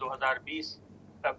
2020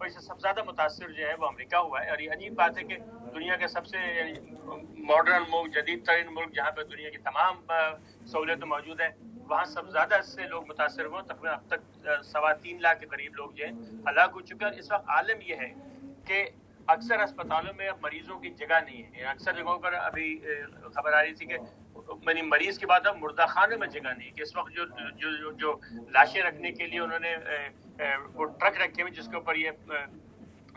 اور اس سے سب سے زیادہ متاثر جو ہے وہ امریکہ ہوا ہے. اور یہ عجیب بات ہے کہ دنیا کے سب سے ماڈرن ملک، جدید ترین ملک، جہاں پہ دنیا کی تمام سہولتیں موجود ہیں، وہاں سب زیادہ اس سے لوگ متاثر ہوئے. تقریباً اب تک 3.25 لاکھ کے قریب لوگ جو ہیں ہلاک ہو چکے ہیں. اس وقت عالم یہ ہے کہ اکثر اسپتالوں میں اب مریضوں کی جگہ نہیں ہے. اکثر جگہوں پر ابھی خبر آ رہی تھی کہ مریض کے بعد اب مردہ خانے میں جگہ نہیں، کہ اس وقت جو لاشیں رکھنے کے لیے انہوں نے وہ ٹرک رکھے ہوئے جس کے اوپر یہ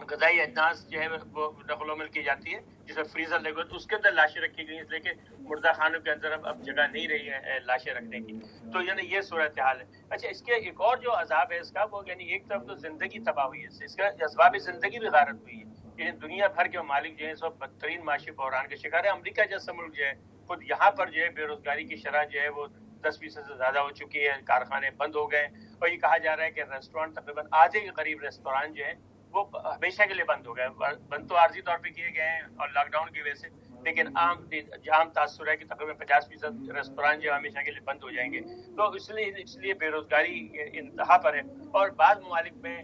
غذائی اجناس جو ہے وہ نقل و حمل کی جاتی ہے، جس میں فریزر لگے ہوئے، اس کے اندر لاشیں رکھی گئی، اس لیے کہ مردہ خانوں کے اندر اب جگہ نہیں رہی ہے لاشیں رکھنے کی. تو یعنی یہ صورتحال ہے. اچھا، اس کے ایک اور جو عذاب ہے اس کا، وہ یعنی ایک طرف تو زندگی تباہ ہوئی ہے، اس کا اسباب زندگی بھی غارت ہوئی ہے. یعنی دنیا بھر کے ممالک جو ہے سب بدترین معاشی بحران کے شکار ہے. امریکہ جیسا ملک جو ہے خود یہاں پر جو ہے بے روزگاری کی شرح جو ہے وہ 10% سے زیادہ ہو چکی ہے. کارخانے بند ہو گئے، اور یہ کہا جا رہا ہے کہ ریسٹورینٹ تقریباً آدھے کے قریب ریسٹوران جو ہے وہ ہمیشہ کے لیے بند ہو گئے. بند تو عارضی طور پہ کیے گئے ہیں اور لاک ڈاؤن کی وجہ سے، لیکن عام تاثر ہے کہ تقریباً 50% ریسٹوران جو ہمیشہ کے لیے بند ہو جائیں گے. تو اس لیے بے روزگاری انتہا پر ہے. اور بعض ممالک میں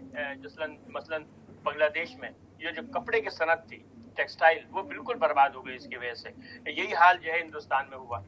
مثلاً بنگلہ دیش میں یہ جو کپڑے کی صنعت تھی، ٹیکسٹائل، وہ بالکل برباد ہو گئی اس کی وجہ سے. یہی حال جو ہے ہندوستان میں ہوا.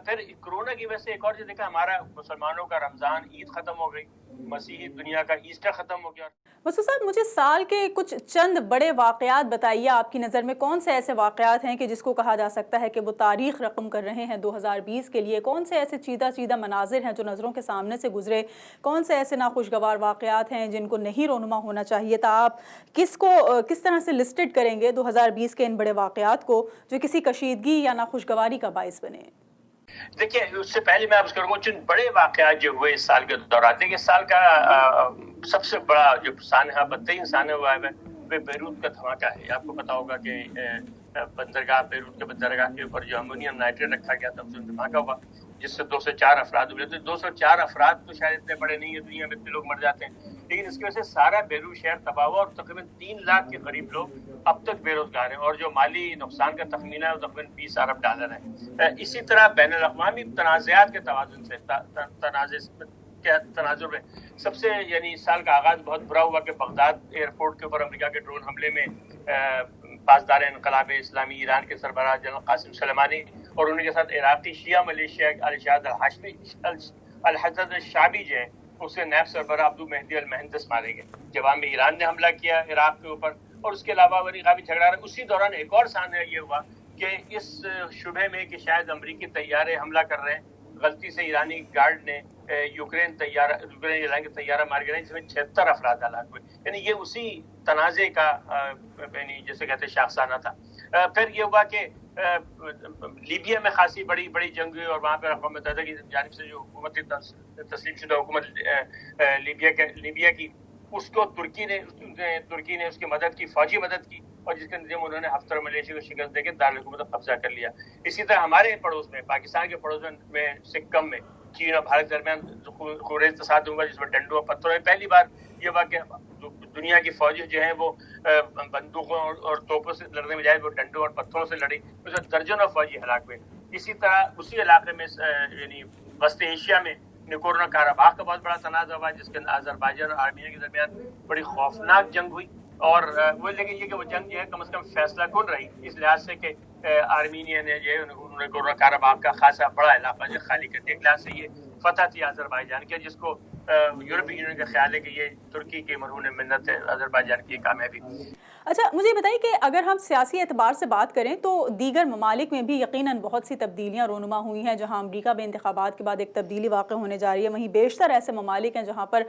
پھر کورونا کی وجہ سے ایک اور چیز دیکھا، ہمارا مسلمانوں کا رمضان، عید ختم ہو گئی، مسیحی دنیا کا ایسٹر ختم ہو گیا. مسعود صاحب، مجھے سال کے کچھ چند بڑے واقعات بتائیے، آپ کی نظر میں کون سے ایسے واقعات ہیں کہ جس کو کہا جا سکتا ہے کہ وہ تاریخ رقم کر رہے ہیں 2020 کے لیے؟ کون سے ایسے چیدہ مناظر ہیں جو نظروں کے سامنے سے گزرے؟ کون سے ایسے ناخوشگوار واقعات ہیں جن کو نہیں رونما ہونا چاہیے تھا؟ آپ کس طرح سے لسٹڈ کریں گے 2020 کے ان بڑے واقعات کو جو کسی کشیدگی یا ناخوشگواری کا باعث بنے؟ دیکھیے، اس سے پہلے میں آپ کروں گا جن بڑے واقعات جو ہوئے اس سال کے دوران. دیکھیے، سال کا سب سے بڑا جو سانحہ، بدترین سانحہ ہوا ہے وہ بیروت کا دھماکہ ہے. آپ کو پتا ہوگا کہ بیروت کے بندرگاہ کے اوپر جو امونیم نائٹریٹ رکھا گیا تھا، اس میں دھماکہ ہوا جس سے 204 افراد ہوئے. تو 204 افراد تو شاید اتنے بڑے نہیں ہیں، دنیا میں اتنے لوگ مر جاتے ہیں، لیکن اس کی وجہ سے سارا بیروت شہر تباہ ہوا اور تقریباً 3 لاکھ کے قریب لوگ اب تک بے روزگار ہیں. اور جو مالی نقصان کا تخمینہ ہے وہ تقریباً $20 ارب ہے. اسی طرح بین الاقوامی تنازعات کے توازن سے تناظر میں سب سے یعنی سال کا آغاز بہت برا ہوا کہ بغداد ایئرپورٹ کے اوپر امریکہ کے ڈرون حملے میں پاسدار انقلاب اسلامی ایران کے سربراہ جنرل قاسم سلیمانی اور ان کے ساتھ عراقی شیعہ ملیشیا الشہاد الحاشمی الحضرت الشعبی جو ہے، اس کے نیب سربراہ عبدو مہدی المہندس مارے گئے جب میں ایران نے حملہ کیا عراق کے اوپر. اور اس کے علاوہ غابی جھگڑا رہا. اسی دوران ایک اور سانحہ یہ ہوا کہ اس شبہ میں کہ شاید امریکی طیارے حملہ کر رہے ہیں، غلطی سے ایرانی گارڈ نے یوکرین کے طیارہ مار گیا، جس میں 76 افراد ہلاک ہوئے. یعنی یہ اسی تنازع کا یعنی جسے کہتے ہیں شاخسانہ تھا. پھر یہ ہوا کہ لیبیا میں خاصی بڑی جنگ ہوئی، اور وہاں پہ اقوام متحدہ کی جانب سے جو حکومت تسلیم شدہ حکومت لیبیا کی، اس کو ترکی نے اس کی مدد کی، فوجی مدد کی، اور جس کے نتیجے میں انہوں نے ہفتہ ملیشیا کو شکست دے کے دارالحکومت قبضہ کر لیا. اسی طرح ہمارے پڑوس میں، پاکستان کے پڑوس میں سکم میں چین اور بھارت درمیان خورید تصادم ہوا، جس میں ڈنڈوں اور پتھروں میں پہلی بار یہ ہوا کہ دنیا کی فوجی جو ہیں وہ بندوقوں اور توپوں سے لڑنے میں جائے وہ ڈنڈوں اور پتھروں سے لڑی، اس میں درجنوں فوجی ہلاک ہوئے. اسی طرح اسی علاقے میں یعنی وسط ایشیا میں نکورنو کاراباخ کا بہت بڑا تنازع ہوا، جس کے اندر آذربائیجان اور آرمینیا کے درمیان بڑی خوفناک جنگ ہوئی. اور وہ لیکن یہ کہ وہ جنگ جو ہے کم از کم فیصلہ کن رہی، اس لحاظ سے کہ آرمینیا نے جو ہے انہوں نے نکورنو کاراباخ کا خاصا بڑا علاقہ جو خالی کر دیا. ایک لحاظ سے یہ فتح تھی آذربائیجان کی، جس کو یورپی یونین کا خیال ہے کہ یہ ترکی کی مرہون منت ہے آذربائیجان کی کامیابی. اچھا، مجھے بتائیے کہ اگر ہم سیاسی اعتبار سے بات کریں تو دیگر ممالک میں بھی یقیناً بہت سی تبدیلیاں رونما ہوئی ہیں. جہاں امریکہ میں انتخابات کے بعد ایک تبدیلی واقع ہونے جا رہی ہے، وہیں بیشتر ایسے ممالک ہیں جہاں پر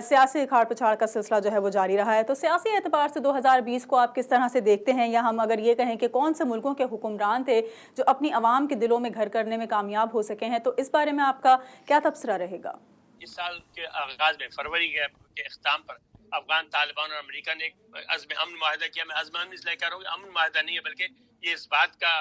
سیاسی کھاڑ پچھاڑ کا سلسلہ جو ہے وہ جاری رہا ہے. تو سیاسی اعتبار سے 2020 کو آپ کس طرح سے دیکھتے ہیں؟ یا ہم اگر یہ کہیں کہ کون سے ملکوں کے حکمران تھے جو اپنی عوام کے دلوں میں گھر کرنے میں کامیاب ہو سکے ہیں، تو اس بارے میں آپ کا کیا تبصرہ رہے گا؟ اس سال کے آغاز میں فروری کے اختتام پر افغان طالبان اور امریکہ نے ایک عزم امن معاہدہ کیا. میں عزم امن اس لیے کہہ رہا ہوں کہ امن معاہدہ نہیں ہے، بلکہ یہ اس بات کا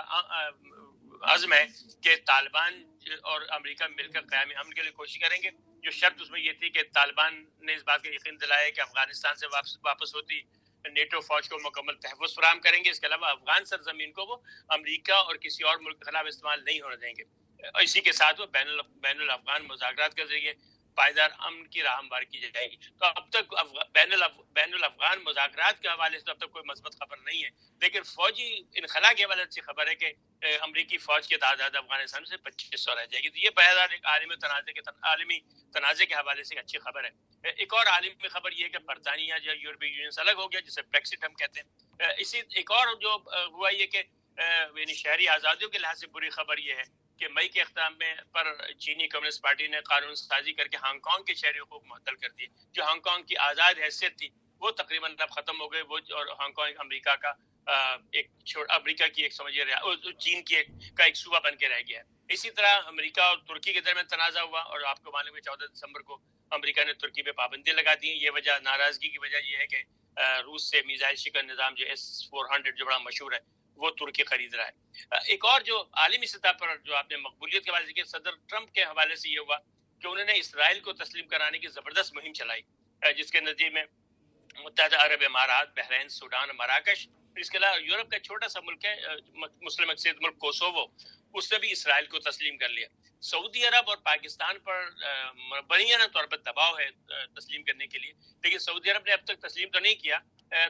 عزم ہے کہ طالبان اور امریکہ مل کر قیام امن کے لیے کوشش کریں گے. جو شرط اس میں یہ تھی کہ طالبان نے اس بات کا یقین دلایا کہ افغانستان سے واپس ہوتی نیٹو فوج کو مکمل تحفظ فراہم کریں گے. اس کے علاوہ افغان سرزمین کو وہ امریکہ اور کسی اور ملک کے خلاف استعمال نہیں ہونے دیں گے. اسی کے ساتھ وہ بین الافغان مذاکرات کے ذریعے پائیدار امن کی راہ ہموار کی جائے گی. تو اب تک بین الافغان مذاکرات کے حوالے سے اب تک کوئی مثبت خبر نہیں ہے، لیکن فوجی انخلا کے حوالے سے خبر ہے کہ امریکی فوج کی تعداد افغانستان سے 2500 رہ جائے گی. تو یہ بہرحال ایک عالمی تنازع کے حوالے سے اچھی خبر ہے. ایک اور عالمی خبر یہ ہے کہ برطانیہ جو یورپی یونین سے الگ ہو گیا، جسے بریکسٹ ہم کہتے ہیں. اسی ایک اور جو ہوا یہ کہ یعنی شہری آزادیوں کے لحاظ سے بری خبر یہ ہے کہ مئی کے اختتام میں پر چینی کمیونسٹ پارٹی نے قانون سازی کر کے ہانگ کانگ کے شہری حقوق معطل کر دیے. جو ہانگ کانگ کی آزاد حیثیت تھی وہ تقریباً اب ختم ہو گئے. وہ اور ہانگ کانگ امریکہ کا امریکہ کی ایک سمجھیے چین کی ایک صوبہ بن کے رہ گیا ہے. اسی طرح امریکہ اور ترکی کے درمیان تنازع ہوا، اور آپ کو معلوم ہے 14 دسمبر کو امریکہ نے ترکی پہ پابندی لگا دی. یہ وجہ ناراضگی کی وجہ یہ ہے کہ روس سے میزائل شکن نظام جو S-400 جو بڑا مشہور ہے وہ ترکی خرید رہا ہے. ایک اور جو عالمی سطح پر جو آپ نے مقبولیت کے حوالے سے کیا، صدر ٹرمپ کے حوالے سے یہ ہوا کہ انہوں نے اسرائیل کو تسلیم کرانے کی زبردست مہم چلائی، جس کے نتیجے میں متحدہ عرب امارات، بحرین، سوڈان، مراکش، اس کے علاوہ یورپ کا چھوٹا سا ملک ہے مسلم اکثریت ملک کوسوو، اس نے بھی اسرائیل کو تسلیم کر لیا. سعودی عرب اور پاکستان پر بنیادی طور پر دباؤ ہے تسلیم کرنے کے لیے، لیکن سعودی عرب نے اب تک تسلیم تو نہیں کیا،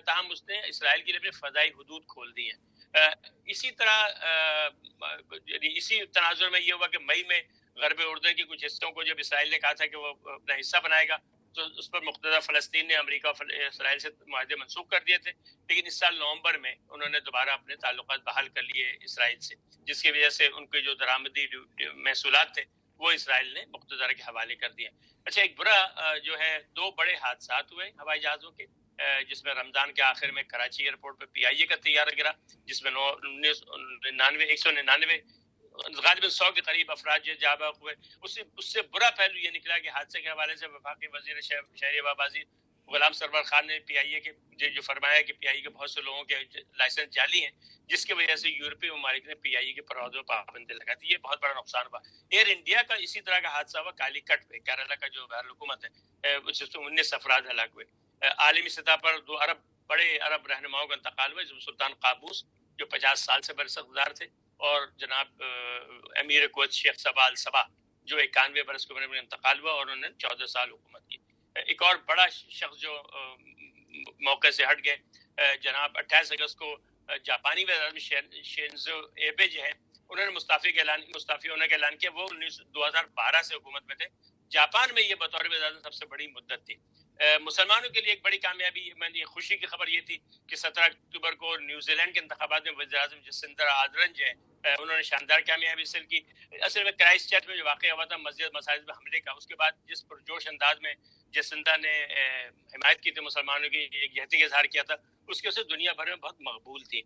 تاہم اس نے اسرائیل کے لیے اپنے فضائی حدود کھول دی ہیں. اسی طرح اسی تناظر میں یہ ہوا کہ مئی میں غرب اردن کے کچھ حصوں کو جب اسرائیل نے کہا تھا کہ وہ اپنا حصہ بنائے گا تو اس پر مقتدر فلسطین نے امریکہ اور اسرائیل سے معاہدے منسوخ کر دیے تھے. لیکن اس سال نومبر میں انہوں نے دوبارہ اپنے تعلقات بحال کر لیے اسرائیل سے، جس کی وجہ سے ان کے جو درآمدی محصولات تھے وہ اسرائیل نے مقتدر کے حوالے کر دیے. اچھا، ایک برا جو ہے 2 بڑے حادثات ہوئے ہوائی جہازوں کے، جس میں رمضان کے آخر میں کراچی ایئرپورٹ پہ PIA کا طیارہ گرا، جس میں 199 غالباً 100 کے قریب افراد جو جاں بحق ہوئے. اس سے برا پہلو یہ نکلا کہ حادثے کے حوالے سے وفاقی وزیر شہری آبادی غلام سرور خان نے PIA کے جو فرمایا کہ PIA کے بہت سے لوگوں کے لائسنس جعلی ہیں، جس کی وجہ سے یورپی ممالک نے PIA کے پروازوں پر پابندی لگا دی. یہ بہت بڑا نقصان ہوا. ایئر انڈیا کا اسی طرح کا حادثہ ہوا کالی کٹ پہ، کیرالہ کا جو دارالحکومت ہے، جس میں 19 افراد ہلاک ہوئے. عالمی سطح پر 2 بڑے عرب رہنماؤں کا انتقال ہوا، جس سلطان قابوس جو 50 سال سے برس اقتدار تھے، اور جناب امیر کویت شیخ صباح الصباح جو 91 برس کی عمر میں انتقال ہوا اور انہوں نے 14 سال حکومت کی. ایک اور بڑا شخص جو موقع سے ہٹ گئے، جناب 28 اگست کو جاپانی وزیر شینزو ایبے جو ہے انہوں نے مستعفی ہونے کا اعلان کیا. وہ 2012 سے حکومت میں تھے. جاپان میں یہ بطور وزیر سب سے بڑی مدت تھی. مسلمانوں کے لیے ایک بڑی کامیابی، میں نے خوشی کی خبر یہ تھی کہ 17 اکتوبر کو نیوزی لینڈ کے انتخابات میں وزیر اعظم جسنڈرا آرڈرن جو ہے انہوں نے شاندار کامیابی حاصل کی. اصل میں کرائسٹ چرچ میں جو واقعہ ہوا تھا مسجد مساجد میں حملے کا، اس کے بعد جس پرجوش انداز میں جسنڈا نے حمایت کی تھی مسلمانوں کی، ایک یکجہتی کا اظہار کیا تھا، اس کی وجہ سے دنیا بھر میں بہت مقبول تھی.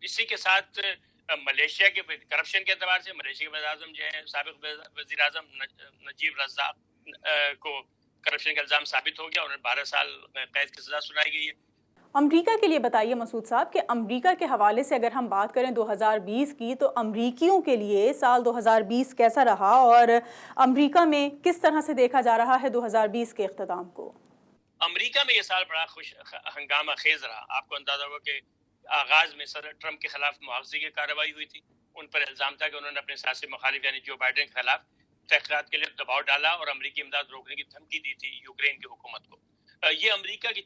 اسی کے ساتھ ملیشیا کے کرپشن کے اعتبار سے ملیشیا کے وزیر اعظم جو ہے سابق وزیر اعظم نجیب رزاق کو کرپشن کا الزام ثابت ہو گیا اور 12 سال قید کی سزا سنائی گئی ہے. امریکہ کے لیے بتائیے مسعود صاحب کہ امریکہ کے حوالے سے اگر ہم بات کریں 2020 کی، تو امریکیوں کے لیے سال 2020 کیسا رہا اور امریکہ میں کس طرح سے دیکھا جا رہا ہے 2020 کے اختتام کو؟ امریکہ میں یہ سال بڑا خوش ہنگامہ خیز رہا. آپ کو اندازہ ہوا کہ آغاز میں صدر ٹرمپ کے خلاف مواخذے کی کارروائی ہوئی تھی. ان پر الزام تھا کہ انہوں نے اپنے سیاسی مخالف یعنی جو بائیڈن کے خلاف تحقیقات کے لیے دباؤ ڈالا اور امریکی امداد روکنے کی دھمکی دی تھی یوکرین کی حکومت کو. یہ امریکہ کی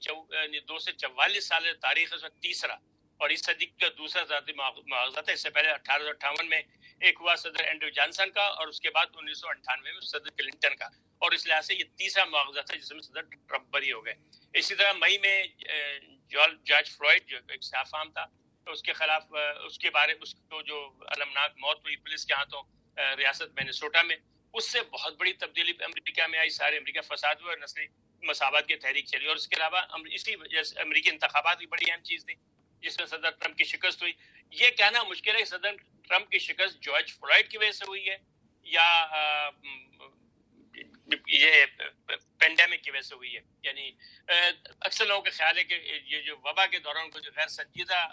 2 سے 44 سال تاریخ میں تیسرا اور اس صدی کا دوسرا ذاتی مواخذہ تھا. اس سے پہلے 1858 میں ایک ہوا صدر اینڈریو جانسن کا، اور اس کے بعد 1998 میں صدر کلنٹن کا، اور اس لحاظ سے یہ تیسرا مواخذہ تھا جس میں صدر ٹرمپ بری ہو گئے. اسی طرح مئی میں جارج فلوئڈ جو ایک سیاہ فام تھا، تو اس کے خلاف اس کو جو المناک موت ہوئی پولیس کے ہاتھوں ریاست مینیسوٹا میں، اس سے بہت بڑی تبدیلی امریکہ میں آئی. سارے امریکہ فساد ہوئے اور نسلی مساوات کی تحریک چلی. اور اس کے علاوہ اسی وجہ سے امریکی انتخابات بھی بڑی اہم چیز تھی جس میں صدر ٹرمپ کی شکست ہوئی. یہ کہنا مشکل ہے کہ صدر ٹرمپ کی شکست جارج فلوئڈ کی وجہ سے ہوئی ہے یا یہ پینڈیمک کی وجہ سے ہوئی ہے. یعنی اکثر لوگوں کا خیال ہے کہ یہ جو وبا کے دوران کو جو غیر سنجیدہ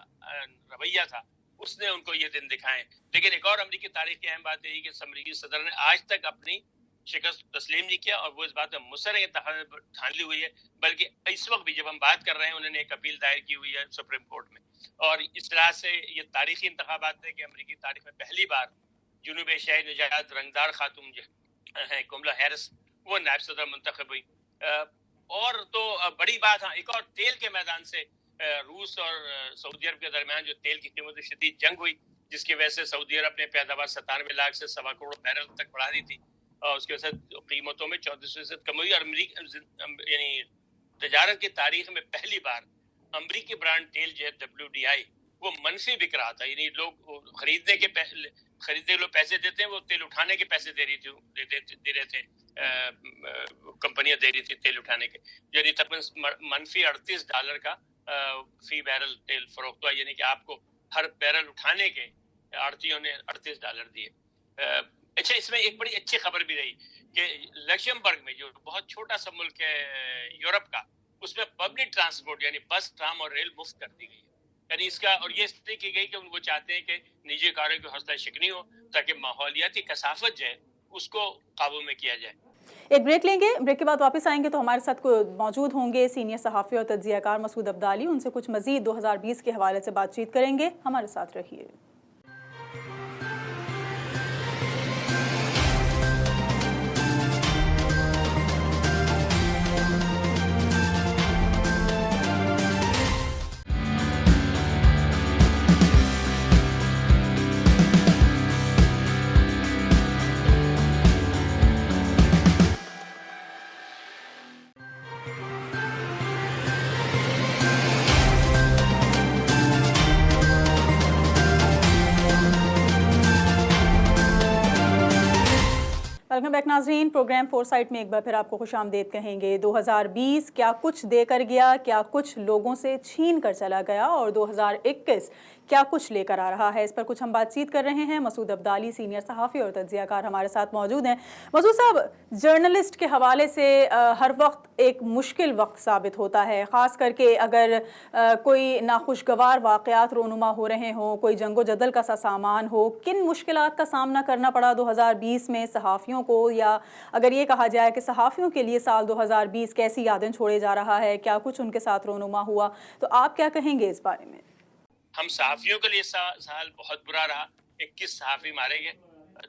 رویہ تھا اس نے ان کو یہ دن دکھائے. لیکن ایک اور امریکی تاریخ کی اہم بات یہی کہ امریکی صدر نے آج تک اپنی شکست تسلیم نہیں کیا اور وہ اس بات میں مصر ہے کہ ٹھان لی ہوئی ہے. بلکہ اس وقت بھی جب ہم بات کر رہے ہیں انہوں نے ایک اپیل دائر کی ہوئی ہے سپریم کورٹ میں. اور اس طرح سے یہ تاریخی انتخابات ہے کہ امریکی تاریخ میں پہلی بار جنوب ایشیائی نژاد رنگدار خاتون جو ہیں کملا ہیرس وہ نائب صدر منتخب ہوئی. اور تو بڑی بات, ہاں ایک اور تیل کے میدان سے روس اور سعودی عرب کے درمیان جو تیل کی قیمت شدید جنگ ہوئی, جس کی وجہ سے سعودی عرب نے پیداوار 97 لاکھ سے 1.25 کروڑ بیرل تک بڑھا دی تھی, اور اس کے ساتھ قیمتوں میں 34% کمی ہوئی. اور یعنی تجارت کی تاریخ میں پہلی بار امریکی برانڈ تیل جو ہے WTI وہ منفی بک رہا تھا. یعنی لوگ خریدنے کے لوگ پیسے دیتے ہیں, وہ تیل اٹھانے کے پیسے دے رہے تھے, کمپنیاں دے رہی تھی تیل اٹھانے کے. یعنی تقریباً منفی $38 کا فی بیرل تیل فروخت ہوا, یعنی کہ آپ کو ہر بیرل اٹھانے کے آڑتیوں نے $38 دیے. اچھا, اس میں ایک بڑی اچھی خبر بھی رہی کہ لکسمبرگ میں جو بہت چھوٹا سا ملک ہے یورپ کا, اس میں پبلک ٹرانسپورٹ یعنی بس, ٹرام اور ریل مفت کر دی گئی ہے. یعنی اس کا, اور یہ اس لیے کی گئی کہ وہ چاہتے ہیں کہ نجی کاروں کی حوصلہ شکنی ہو تاکہ ماحولیاتی کثافت جو ہے اس کو قابو میں کیا جائے. ایک بریک لیں گے, بریک کے بعد واپس آئیں گے تو ہمارے ساتھ موجود ہوں گے سینئر صحافی اور تجزیہ کار مسعود ابدالی. ان سے کچھ مزید 2020 کے حوالے سے بات چیت کریں گے. ہمارے ساتھ رہیے. ویلکم بیک ناظرین, پروگرام فور سائٹ میں ایک بار پھر آپ کو خوش آمدید کہیں گے. 2020 کیا کچھ دے کر گیا, کیا کچھ لوگوں سے چھین کر چلا گیا, اور 2021 کیا کچھ لے کر آ رہا ہے, اس پر کچھ ہم بات چیت کر رہے ہیں. مسعود ابدالی سینئر صحافی اور تجزیہ کار ہمارے ساتھ موجود ہیں. مسعود صاحب, جرنلسٹ کے حوالے سے ہر وقت ایک مشکل وقت ثابت ہوتا ہے, خاص کر کے اگر کوئی ناخوشگوار واقعات رونما ہو رہے ہوں, کوئی جنگ و جدل کا سا سامان ہو. کن مشکلات کا سامنا کرنا پڑا 2020 میں صحافیوں کو, یا اگر یہ کہا جائے کہ صحافیوں کے لیے سال 2020 کیسی یادیں چھوڑے جا رہا ہے, کیا کچھ ان کے ساتھ رونما ہوا, تو آپ کیا کہیں گے اس بارے میں؟ ہم صحافیوں کے لیے سال بہت برا رہا. 21 صحافی مارے گئے.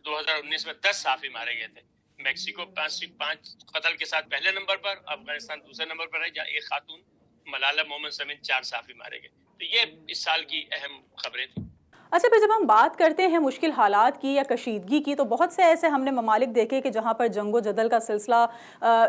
2019 میں 10 صحافی مارے گئے تھے. میکسیکو 5 قتل کے ساتھ پہلے نمبر پر, افغانستان دوسرے نمبر پر ہے, جہاں ایک خاتون ملالہ مومن سمیت 4 صحافی مارے گئے. تو یہ اس سال کی اہم خبریں تھیں. اچھا, پھر جب ہم بات کرتے ہیں مشکل حالات کی یا کشیدگی کی, تو بہت سے ایسے ہم نے ممالک دیکھے کہ جہاں پر جنگ و جدل کا سلسلہ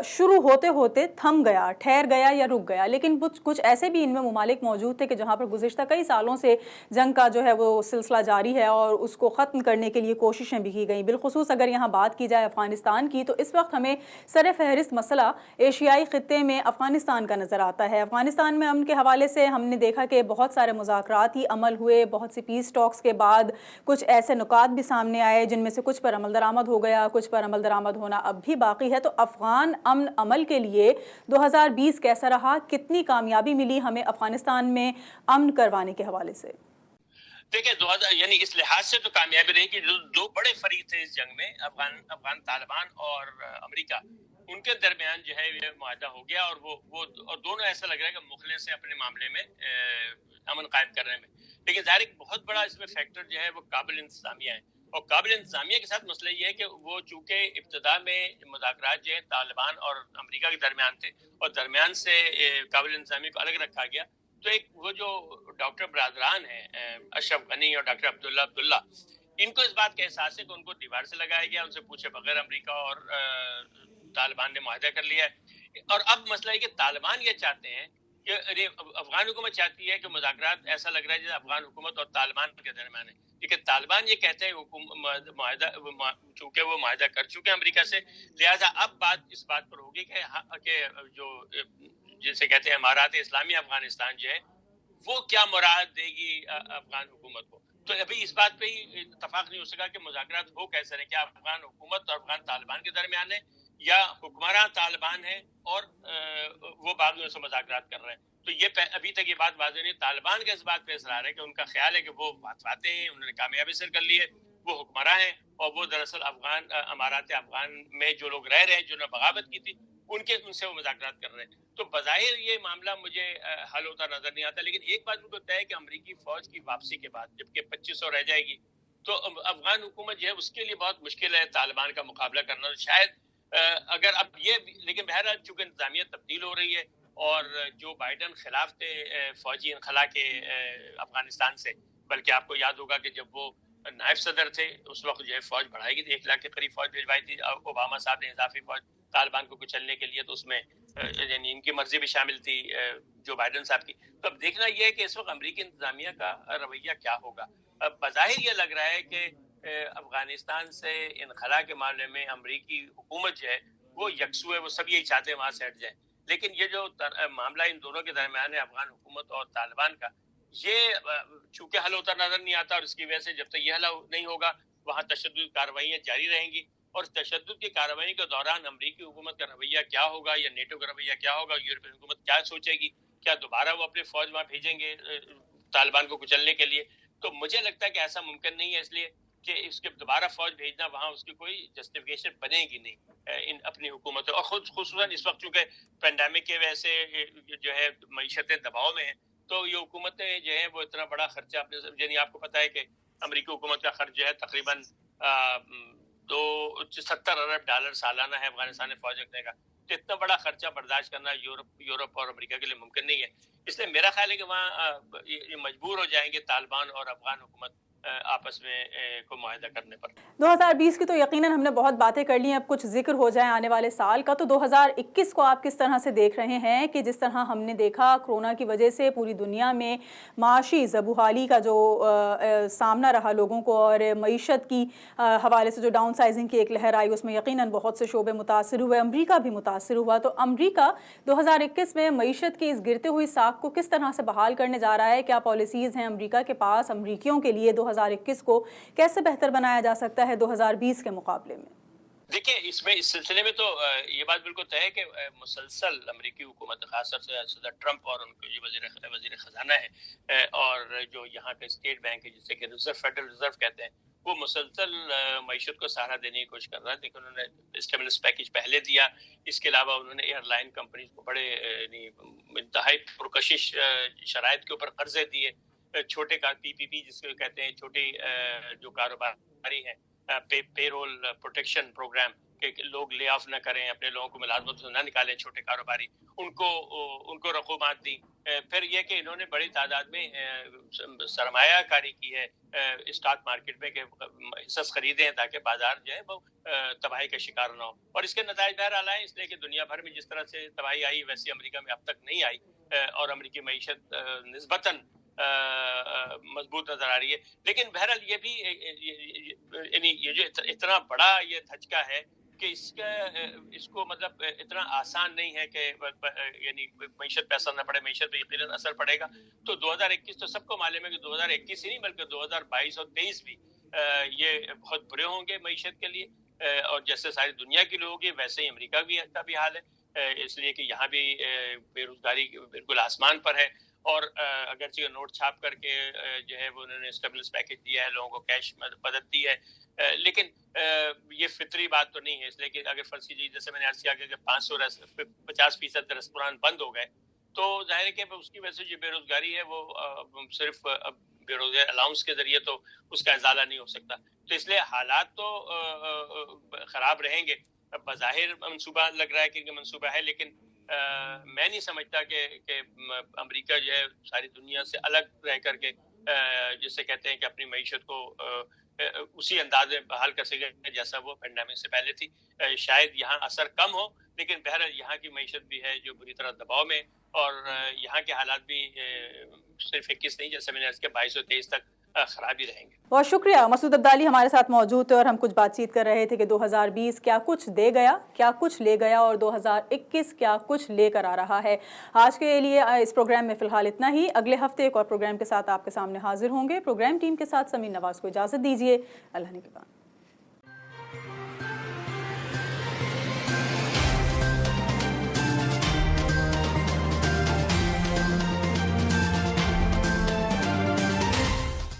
شروع ہوتے ہوتے تھم گیا, ٹھہر گیا یا رک گیا. لیکن کچھ ایسے بھی ان میں ممالک موجود تھے کہ جہاں پر گزشتہ کئی سالوں سے جنگ کا جو ہے وہ سلسلہ جاری ہے, اور اس کو ختم کرنے کے لیے کوششیں بھی کی گئیں. بالخصوص اگر یہاں بات کی جائے افغانستان کی, تو اس وقت ہمیں سر فہرست مسئلہ ایشیائی خطے میں افغانستان کا نظر آتا ہے. افغانستان میں امن کے حوالے سے ہم نے دیکھا کہ بہت سارے مذاکراتی عمل ہوئے, بہت سی پیس ٹاکس کے بعد کچھ ایسے نکات بھی سامنے آئے جن میں سے کچھ پر عمل درآمد ہو گیا, کچھ پر عمل درآمد ہونا اب بھی باقی ہے. تو افغان امن عمل کے لیے 2020 کیسا رہا, کتنی کامیابی ملی ہمیں افغانستان میں امن کروانے کے حوالے سے؟ دیکھیں, یعنی اس لحاظ سے تو کامیابی رہی کہ دو بڑے فریق تھے اس جنگ میں, افغان طالبان اور امریکہ, ان کے درمیان جو ہے یہ معاہدہ ہو گیا, اور وہ دونوں ایسا لگ رہا ہے کہ مخلص ہیں اپنے معاملے میں امن قائم کرنے میں. لیکن ظاہر ایک بہت بڑا اس میں فیکٹر جو ہے وہ قابل انتظامیہ ہے. اور قابل انتظامیہ کے ساتھ مسئلہ یہ ہے کہ وہ چونکہ ابتدا میں مذاکرات جو ہے طالبان اور امریکہ کے درمیان تھے, اور درمیان سے قابل انتظامیہ کو الگ رکھا گیا, تو ایک وہ جو ڈاکٹر برادران ہیں اشرف غنی اور ڈاکٹر عبداللہ, ان کو اس بات کا احساس ہے کہ ان کو دیوار سے لگایا گیا, ان سے پوچھے بغیر امریکہ اور طالبان نے معاہدہ کر لیا ہے. اور اب مسئلہ ہے کہ طالبان یہ چاہتے ہیں کہ افغان حکومت چاہتی ہے کہ مذاکرات ایسا لگ رہا ہے جیسے افغان حکومت اور طالبان کے درمیان ہے, لیکن طالبان یہ کہتے ہیں معاہدہ, چونکہ وہ معاہدہ کر چکے ہیں امریکہ سے, لہٰذا اب بات اس بات پر ہوگی کہ جو جسے کہتے ہیں امارات اسلامی افغانستان جو ہے وہ کیا مراد دے گی افغان حکومت کو. تو ابھی اس بات پہ ہی اتفاق نہیں ہو سکا کہ مذاکرات ہو کیسے رہے, کیا افغان حکومت اور افغان طالبان کے درمیان ہے, یا حکمراں طالبان ہیں اور وہ باغیوں سے مذاکرات کر رہے ہیں. تو یہ ابھی تک یہ بات واضح نہیں. طالبان کا اس بات پہ اصرار ہے کہ ان کا خیال ہے کہ وہ باتیں ہیں, انہوں نے کامیابی حاصل کر لی ہے, وہ حکمراں ہیں, اور وہ دراصل امارات افغان میں جو لوگ رہ رہے ہیں, جنہوں نے بغاوت کی تھی, ان سے وہ مذاکرات کر رہے ہیں. تو بظاہر یہ معاملہ مجھے حل ہوتا نظر نہیں آتا. لیکن ایک بات مجھے طے ہے کہ امریکی فوج کی واپسی کے بعد جبکہ 2500 رہ جائے گی, تو افغان حکومت جو ہے اس کے لیے بہت مشکل ہے طالبان کا مقابلہ کرنا. شاید اگر اب یہ لیکن بہرحال چونکہ انتظامیہ تبدیل ہو رہی ہے اور جو بائیڈن خلاف تھے فوجی انخلا کے افغانستان سے، بلکہ آپ کو یاد ہوگا کہ جب وہ نائب صدر تھے اس وقت جو ہے فوج بڑھائی گئی تھی، 1 لاکھ کے قریب فوج بھیجوائی تھی اوباما صاحب نے اضافی فوج طالبان کو کچلنے کے لیے، تو اس میں یعنی ان کی مرضی بھی شامل تھی جو بائیڈن صاحب کی. تو اب دیکھنا یہ ہے کہ اس وقت امریکی انتظامیہ کا رویہ کیا ہوگا. اب بظاہر یہ لگ رہا ہے کہ افغانستان سے انخلا کے معاملے میں امریکی حکومت جو ہے وہ یکسو ہے، وہ سب یہی چاہتے ہیں وہاں سے ہٹ جائیں. لیکن یہ جو معاملہ ان دونوں کے درمیان ہے افغان حکومت اور طالبان کا، یہ چونکہ حل ہوتا نظر نہیں آتا، اور اس کی وجہ سے جب تک یہ حل نہیں ہوگا وہاں تشدد کارروائیاں جاری رہیں گی. اور تشدد کی کارروائی کے دوران امریکی حکومت کا رویہ کیا ہوگا یا نیٹو کا رویہ کیا ہوگا، یورپین حکومت کیا سوچے گی، کیا دوبارہ وہ اپنے فوج وہاں بھیجیں گے طالبان کو کچلنے کے لیے. تو مجھے لگتا ہے کہ ایسا ممکن نہیں ہے، اس لیے کہ اس کے دوبارہ فوج بھیجنا وہاں اس کی کوئی جسٹیفیکیشن بنے گی نہیں ان اپنی حکومتوں. اور خصوصاً اس وقت چونکہ پینڈیمک کی وجہ سے جو ہے معیشتیں دباؤ میں ہیں، تو یہ حکومتیں جو ہیں وہ اتنا بڑا خرچہ اپنے، یعنی آپ کو پتہ ہے کہ امریکی حکومت کا خرچ جو ہے تقریباً $70 ارب سالانہ ہے افغانستان میں فوج رکھنے کا. تو اتنا بڑا خرچہ برداشت کرنا یورپ اور امریکہ کے لیے ممکن نہیں ہے. اس لیے میرا خیال ہے کہ وہاں یہ مجبور ہو جائیں گے طالبان اور افغان حکومت آپس میں کو معاہدہ کرنے پر. 2020 کی تو یقیناً ہم نے بہت باتیں کر لی ہیں، اب کچھ ذکر ہو جائیں آنے والے سال کا. تو 2021 کو آپ کس طرح سے دیکھ رہے ہیں کہ جس طرح ہم نے دیکھا کرونا کی وجہ سے پوری دنیا میں معاشی زبوحالی کا جو سامنا رہا لوگوں کو، اور معیشت کی حوالے سے جو ڈاؤن سائزنگ کی ایک لہر آئی، اس میں یقیناً بہت سے شعبے متاثر ہوئے، امریکہ بھی متاثر ہوا. تو امریکہ 2021 میں معیشت کی اس گرتے ہوئی ساکھ کو کس طرح سے بحال کرنے جا رہا ہے؟ کیا پالیسیز ہیں امریکہ کے پاس امریکیوں کے لیے 2021 کو کیسے بہتر بنایا جا سکتا ہے 2020 کے مقابلے میں؟ دیکھیں اس سلسلے میں تو یہ بات بالکل طے ہے کہ مسلسل امریکی حکومت خاص طور سے صدر ٹرمپ اور ان کے وزیر خزانہ ہے اور جو یہاں کا اسٹیٹ بینک ہے جسے کہ فیڈرل ریزرو کہتے ہیں، وہ مسلسل معیشت کو سہارا دینے کی کوشش کر رہا ہے. لیکن انہوں نے اسٹیمولس پیکج پہلے دیا، اس کے علاوہ انہوں نے ایئر لائن کمپنیز کو بڑے انتہائی پرکشش شرائط کے اوپر قرضے دیے. چھوٹے پی پی پی جس کو کہتے ہیں، چھوٹی جو کاروباری ہیں، پے رول پروٹیکشن پروگرام، کہ لوگ لے آف نہ کریں، اپنے لوگوں کو ملازمت سے نہ نکالیں، چھوٹے کاروباری، ان کو رقومات دی. پھر یہ کہ انہوں نے بڑی تعداد میں سرمایہ کاری کی ہے اسٹاک مارکیٹ میں کہ حصص خریدے ہیں تاکہ بازار جو ہے وہ تباہی کا شکار نہ ہو. اور اس کے نتائج بہرحال آئے، اس لیے کہ دنیا بھر میں جس طرح سے تباہی آئی ویسے امریکہ میں اب تک نہیں آئی، اور امریکی معیشت نسبتاً مضبوط نظر آ رہی ہے. لیکن بہرحال یہ بھی یعنی یہ جو اتنا بڑا یہ دھچکا ہے کہ اس کو مطلب اتنا آسان نہیں ہے کہ یعنی معیشت پہ اثر نہ پڑے. معیشت پہ یقیناً اثر پڑے گا. تو 2021 تو سب کو معلوم ہے کہ 2021 ہی نہیں بلکہ 2022 اور 2023 بھی یہ بہت برے ہوں گے معیشت کے لیے. اور جیسے ساری دنیا کی لوگوں کی ویسے ہی امریکہ کا بھی حال ہے، اس لیے کہ یہاں بھی بے روزگاری بالکل آسمان پر ہے. اور اگرچہ نوٹ چھاپ کر کے جو ہے وہ انہوں نے اسٹیمولس پیکج دیا ہے، لوگوں کو کیش مدد دی ہے، لیکن یہ فطری بات تو نہیں ہے. اس لیے کہ اگر فرض کیجیے جیسے میں نے عرض کیا کہ 50% ریستوران بند ہو گئے تو ظاہر ہے کہ اس کی وجہ سے جو بے روزگاری ہے وہ صرف بے روزگاری الاؤنس کے ذریعے تو اس کا ازالہ نہیں ہو سکتا. تو اس لیے حالات تو خراب رہیں گے. بظاہر منصوبہ لگ رہا ہے کہ منصوبہ ہے، لیکن میں نہیں سمجھتا کہ امریکہ جو ہے ساری دنیا سے الگ رہ کر کے جسے کہتے ہیں کہ اپنی معیشت کو اسی انداز میں بحال کر سکے جیسا وہ پینڈیمک سے پہلے تھی. شاید یہاں اثر کم ہو، لیکن بہرحال یہاں کی معیشت بھی ہے جو بری طرح دباؤ میں، اور یہاں کے حالات بھی صرف 21 نہیں، جیسے میں نے عرض کیا 22 اور 23 تک خرابی رہیں گے. بہت شکریہ. مسعود عبدالی ہمارے ساتھ موجود تھے اور ہم کچھ بات چیت کر رہے تھے کہ 2020 کیا کچھ دے گیا، کیا کچھ لے گیا، اور 2021 کیا کچھ لے کر آ رہا ہے. آج کے لیے اس پروگرام میں فی الحال اتنا ہی. اگلے ہفتے ایک اور پروگرام کے ساتھ آپ کے سامنے حاضر ہوں گے. پروگرام ٹیم کے ساتھ سمین نواز کو اجازت دیجیے. اللہ نگہبان.